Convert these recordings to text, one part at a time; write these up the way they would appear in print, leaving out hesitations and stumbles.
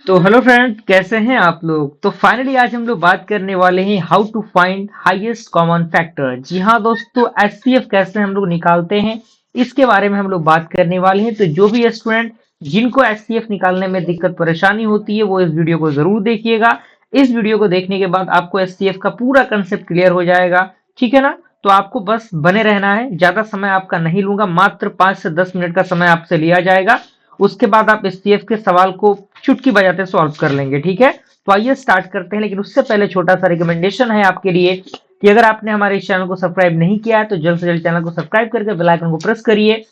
तो hello friend, कैसे हैं आप लोग। तो फाइनली आज हम लोग बात करने वाले हैं how to find highest common factor. जी हाँ दोस्तों, एचसीएफ कैसे हम लोग निकालते हैं इसके बारे में हम लोग बात करने वाले हैं। तो जो भी स्टूडेंट जिनको एचसीएफ निकालने में दिक्कत परेशानी होती है वो इस वीडियो को जरूर देखिएगा। इस वीडियो को देखने के बाद आपको एचसीएफ का पूरा कंसेप्ट क्लियर हो जाएगा। ठीक है ना। तो आपको बस बने रहना है, ज्यादा समय आपका नहीं लूंगा, मात्र 5 से 10 मिनट का समय आपसे लिया जाएगा। उसके बाद आप एचसीएफ के सवाल को चुटकी बजाते सॉल्व कर लेंगे। ठीक है। तो आइए स्टार्ट करते हैं, लेकिन उससे पहले छोटा सा रिकमेंडेशन है आपके लिए कि अगर आपने हमारे इस चैनल को सब्सक्राइब नहीं किया है तो जल्द से जल्द चैनल को सब्सक्राइब करके बेल आइकन को प्रेस करिए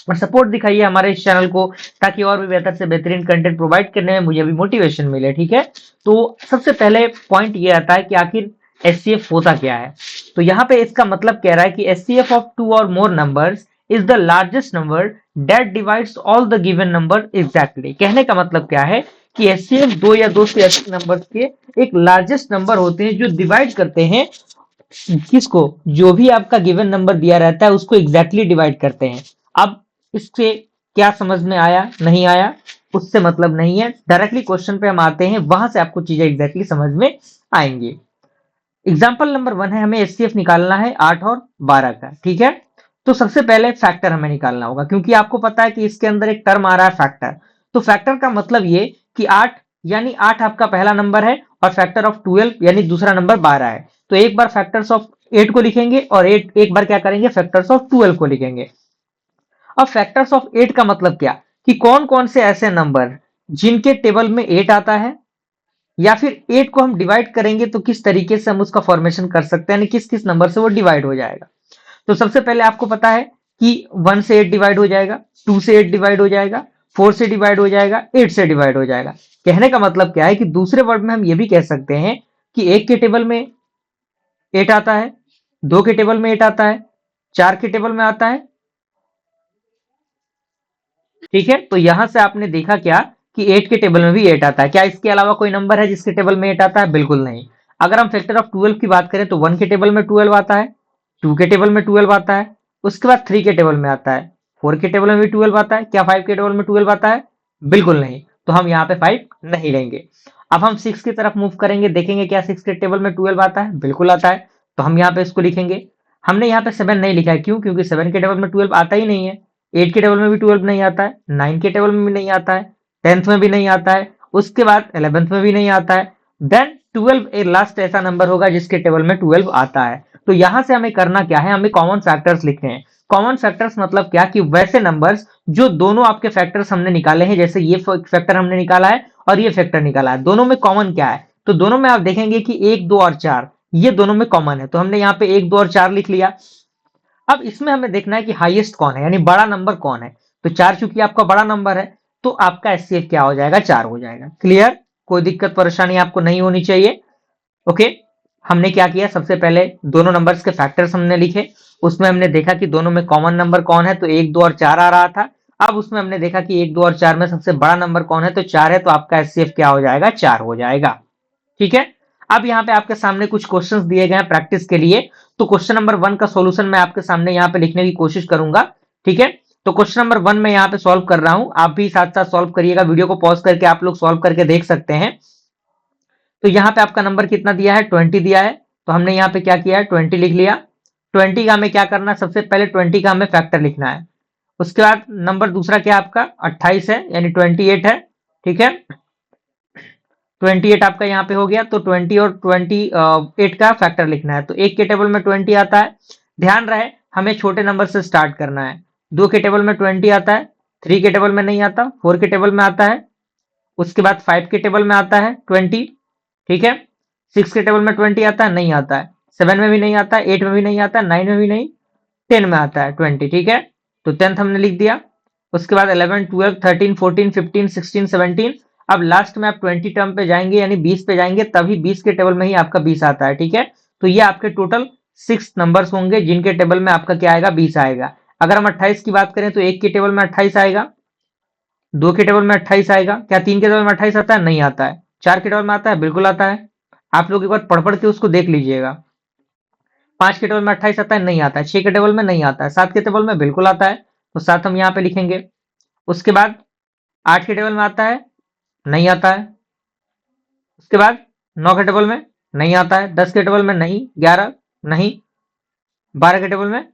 और सपोर्ट दिखाइए हमारे इस चैनल को, ताकि और भी बेहतर से बेहतरीन कंटेंट प्रोवाइड करने में मुझे भी मोटिवेशन मिले। ठीक है। तो सबसे पहले पॉइंट ये आता है कि आखिर एचसीएफ होता क्या है। तो यहाँ पे इसका मतलब कह रहा है कि एचसीएफ ऑफ टू और मोर numbers is the largest number that divides all the given number exactly. कहने का मतलब क्या है कि एचसीएफ दो या दो से अधिक नंबर्स के एक लार्जेस्ट नंबर होते हैं जो डिवाइड करते हैं किसको, जो भी आपका गिवन नंबर दिया रहता है उसको एग्जैक्टली डिवाइड करते हैं। अब इससे क्या समझ में आया नहीं आया उससे मतलब नहीं है, डायरेक्टली क्वेश्चन पे हम आते हैं, वहां से आपको चीजें एग्जैक्टली समझ में आएंगी। एग्जाम्पल नंबर 1 है, हमें एचसीएफ निकालना है 8 और 12 का। ठीक है। तो सबसे पहले फैक्टर हमें निकालना होगा, क्योंकि आपको पता है कि इसके अंदर एक टर्म आ रहा है फैक्टर। तो फैक्टर का मतलब ये कि 8 यानी 8 आपका पहला नंबर है और फैक्टर ऑफ 12 यानी दूसरा नंबर 12 है। तो एक बार फैक्टर्स ऑफ 8 को लिखेंगे और एक बार क्या करेंगे, फैक्टर्स ऑफ 12 को लिखेंगे। अब फैक्टर्स ऑफ 8 का मतलब क्या, कि कौन कौन से ऐसे नंबर जिनके टेबल में 8 आता है, या फिर 8 को हम डिवाइड करेंगे तो किस तरीके से हम उसका फॉर्मेशन कर सकते हैं, यानी किस किस नंबर से वो डिवाइड हो जाएगा। तो सबसे पहले आपको पता है कि 1 से 8 डिवाइड हो जाएगा, 2 से 8 डिवाइड हो जाएगा, 4 से डिवाइड हो जाएगा, 8 से डिवाइड हो जाएगा। कहने का मतलब क्या है कि दूसरे वर्ड में हम ये भी कह सकते हैं कि एक के टेबल में 8 आता है, दो के टेबल में 8 आता है, चार के टेबल में आता है। ठीक है। तो यहां से आपने देखा क्या कि 8 के टेबल में भी 8 आता है। क्या इसके अलावा कोई नंबर है जिसके टेबल में 8 आता है? बिल्कुल नहीं। अगर हम फैक्टर ऑफ 12 की बात करें तो 1 के टेबल में 12 आता है, 2 के टेबल में 12 आता है, उसके बाद 3 के टेबल में आता है, 4 के टेबल में भी 12 आता है। क्या 5 के टेबल में 12 आता है? बिल्कुल नहीं। तो हम यहाँ पे 5 नहीं लेंगे। अब हम 6 की तरफ मूव करेंगे, देखेंगे क्या 6 के टेबल में 12 आता है? बिल्कुल आता है। तो हम यहाँ पे इसको लिखेंगे। हमने यहाँ पे 7 नहीं लिखा है, क्यों? क्योंकि 7 के टेबल में 12 आता ही नहीं है। 8 के टेबल में भी 12 नहीं आता है, 9 के टेबल में भी नहीं आता है, 10th में भी नहीं आता है, उसके बाद 11th में भी नहीं आता है। देन 12 एक लास्ट ऐसा नंबर होगा जिसके टेबल में 12 आता है। तो यहां से हमें करना क्या है, हमें कॉमन फैक्टर्स लिखने हैं। कॉमन फैक्टर्स मतलब क्या, कि वैसे नंबर्स जो दोनों आपके फैक्टर्स हमने निकाले हैं, जैसे ये फैक्टर हमने निकाला है और ये फैक्टर निकाला है, दोनों में कॉमन क्या है। तो दोनों में आप देखेंगे कि 1, 2 और 4 ये दोनों में कॉमन है। तो हमने यहाँ पे 1, 2 और 4 लिख लिया। अब इसमें हमें देखना है कि हाईएस्ट कौन है, यानी बड़ा नंबर कौन है। तो 4 चूंकि आपका बड़ा नंबर है तो आपका एचसीएफ क्या हो जाएगा, 4 हो जाएगा। क्लियर? कोई दिक्कत परेशानी आपको नहीं होनी चाहिए। ओके। हमने क्या किया, सबसे पहले दोनों नंबर्स के फैक्टर्स हमने लिखे। उसमें हमने देखा कि दोनों में कॉमन नंबर कौन है, तो 1, 2 और 4 आ रहा था। अब उसमें हमने देखा कि 1, 2 और 4 में सबसे बड़ा नंबर कौन है, तो 4 है। तो आपका एचसीएफ क्या हो जाएगा, 4 हो जाएगा। ठीक है। अब यहाँ पे आपके सामने कुछ क्वेश्चंस दिए गए हैं प्रैक्टिस के लिए। तो क्वेश्चन नंबर 1 का सॉल्यूशन मैं आपके सामने यहाँ पे लिखने की कोशिश करूंगा। ठीक है। तो क्वेश्चन नंबर 1 मैं यहाँ पे सॉल्व कर रहा हूं, आप भी साथ साथ सॉल्व करिएगा। वीडियो को पॉज करके आप लोग सॉल्व करके देख सकते हैं। तो यहाँ पे आपका नंबर कितना दिया है, 20 दिया है। तो हमने यहाँ पे क्या किया है, 20 लिख लिया। 20 का हमें क्या करना है, सबसे पहले 20 का हमें फैक्टर लिखना है। उसके बाद नंबर दूसरा क्या आपका 28 है, यानी 28 है। ठीक है। 28 आपका यहाँ पे हो गया। तो 20 और 28 का फैक्टर लिखना है। तो एक के टेबल में 20 आता है। ध्यान रहे हमें छोटे नंबर से स्टार्ट करना है। 2 के टेबल में 20 आता है, 3 के टेबल में नहीं आता, 4 के टेबल में आता है, उसके बाद 5 के टेबल में आता है 20। ठीक है। 6 के टेबल में 20 आता है, नहीं आता है। 7 में भी नहीं आता है, 8 में भी नहीं आता है, 9 में भी नहीं, 10 में आता है 20। ठीक है। तो 10th हमने लिख दिया। उसके बाद 11, 12, 13, 14, 15, 16, 17। अब लास्ट में आप 20 टर्म पे जाएंगे, यानी 20 पे जाएंगे, तभी 20 के टेबल में ही आपका 20 आता है। ठीक है। तो ये आपके टोटल 6 नंबर्स होंगे जिनके टेबल में आपका क्या आएगा, 20 आएगा। अगर हम 28 की बात करें तो एक के टेबल में 28 आएगा, 2 के टेबल में 28 आएगा। क्या 3 के टेबल में 28 आता है? नहीं आता है। 4 के टेबल में आता है? बिल्कुल आता है। आप लोग एक बार पढ़ पढ़ के उसको देख लीजिएगा। 5 के टेबल में 28 आता है? नहीं आता है। 6 के टेबल में नहीं आता है। 7 के टेबल में बिल्कुल आता है। तो 7 हम यहाँ पे लिखेंगे। उसके बाद 8 के टेबल में आता है? नहीं आता है। उसके बाद 9 के टेबल में नहीं आता है, 10 के टेबल में नहीं, 11 नहीं, 12 के टेबल में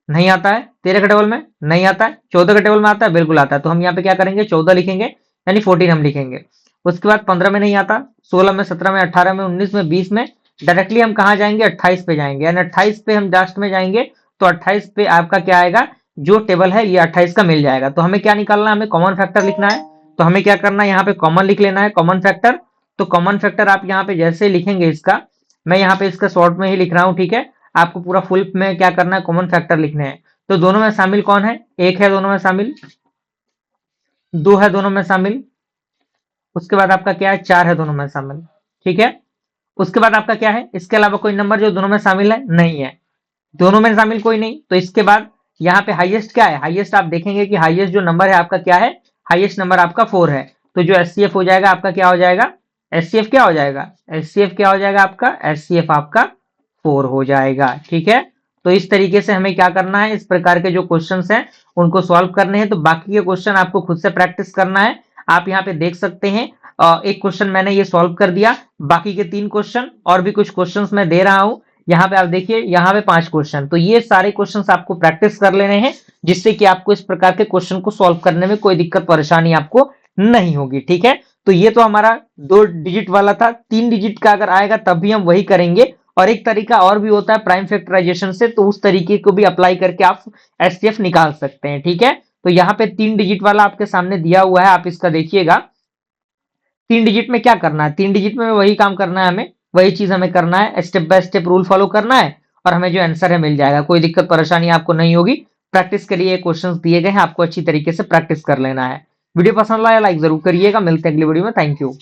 नहीं आता है, 13 के टेबल में नहीं आता है, 14 के टेबल में आता है, बिल्कुल आता है। तो हम यहाँ पे क्या करेंगे, 14 लिखेंगे, यानी 14 हम लिखेंगे। उसके बाद 15 में नहीं आता, 16 में, 17 में, 18 में, 19 में, 20 में। डायरेक्टली हम कहाँ जाएंगे, 28 पे जाएंगे, यानी 28 पे हम लास्ट में जाएंगे। तो 28 पे आपका क्या आएगा, जो टेबल है ये 28 का मिल जाएगा। तो हमें क्या निकालना है, हमें कॉमन फैक्टर लिखना है। तो हमें क्या करना है, यहाँ पे कॉमन लिख लेना है, कॉमन फैक्टर। तो कॉमन फैक्टर आप यहाँ पे जैसे लिखेंगे इसका, मैं यहाँ पे इसका शॉर्ट में ही लिख रहा हूँ, ठीक है। आपको पूरा फुल में क्या करना है, कॉमन फैक्टर लिखने हैं। तो दोनों में शामिल कौन है, एक है दोनों में शामिल, दो है दोनों में शामिल, उसके बाद आपका क्या है, चार है दोनों में शामिल, ठीक है। उसके बाद आपका क्या है, इसके अलावा कोई नंबर जो दोनों में शामिल है, नहीं है, दोनों में शामिल कोई नहीं। तो इसके बाद यहाँ पे हाईएस्ट क्या है, हाईएस्ट आप देखेंगे कि हाईएस्ट जो नंबर है आपका क्या है, हाईएस्ट नंबर आपका 4 है। तो जो एचसीएफ हो जाएगा आपका क्या हो जाएगा, एचसीएफ क्या हो जाएगा, एचसीएफ क्या हो जाएगा आपका, एचसीएफ आपका 4 हो जाएगा, ठीक है। तो इस तरीके से हमें क्या करना है, इस प्रकार के जो क्वेश्चंस हैं उनको सॉल्व करने हैं। तो बाकी के क्वेश्चन आपको खुद से प्रैक्टिस करना है। आप यहाँ पे देख सकते हैं, एक क्वेश्चन मैंने ये सॉल्व कर दिया, बाकी के 3 क्वेश्चन और भी कुछ क्वेश्चंस मैं दे रहा हूं। यहाँ पे आप देखिए, यहाँ पे 5 क्वेश्चन, तो ये सारे क्वेश्चंस आपको प्रैक्टिस कर लेने हैं, जिससे कि आपको इस प्रकार के क्वेश्चन को सॉल्व करने में कोई दिक्कत परेशानी आपको नहीं होगी, ठीक है। तो ये तो हमारा 2 डिजिट वाला था, 3 डिजिट का अगर आएगा तब भी हम वही करेंगे। और एक तरीका और भी होता है प्राइम फैक्टराइजेशन से, तो उस तरीके को भी अप्लाई करके आप एचसीएफ निकाल सकते हैं, ठीक है। तो यहाँ पे 3 डिजिट वाला आपके सामने दिया हुआ है, आप इसका देखिएगा। 3 डिजिट में क्या करना है, 3 डिजिट में वही काम करना है, हमें वही चीज हमें करना है, step by step rule follow करना है, और हमें जो आंसर है मिल जाएगा, कोई दिक्कत परेशानी आपको नहीं होगी। प्रैक्टिस करिए, क्वेश्चंस दिए गए हैं, आपको अच्छी तरीके से प्रैक्टिस कर लेना है। वीडियो पसंद आया लाइक जरूर करिएगा, मिलते हैं अगली वीडियो में, थैंक यू।